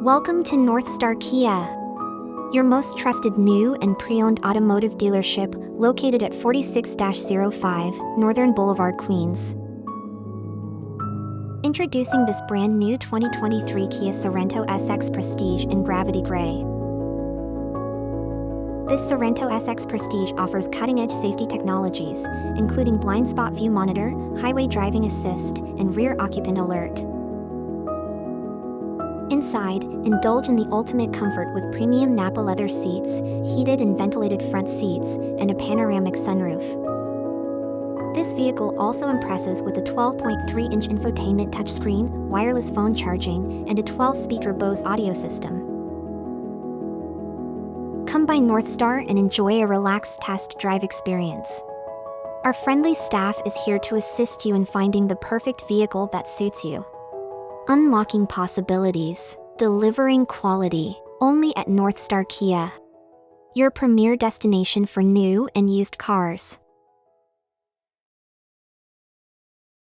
Welcome to Northstar Kia, your most trusted new and pre-owned automotive dealership located at 46-05 Northern Boulevard, Queens. Introducing this brand new 2023 Kia Sorento Sx Prestige in Gravity Gray. This Sorento Sx Prestige offers cutting-edge safety technologies, including blind spot view monitor, highway driving assist, and rear occupant alert. Inside, indulge in the ultimate comfort with premium Napa leather seats, heated and ventilated front seats, and a panoramic sunroof. This vehicle also impresses with a 12.3-inch infotainment touchscreen, wireless phone charging, and a 12-speaker BOSE audio system. Come by Northstar and enjoy a relaxed test drive experience. Our friendly staff is here to assist you in finding the perfect vehicle that suits you. Unlocking possibilities, delivering quality, only at Northstar Kia, your premier destination for new and used cars.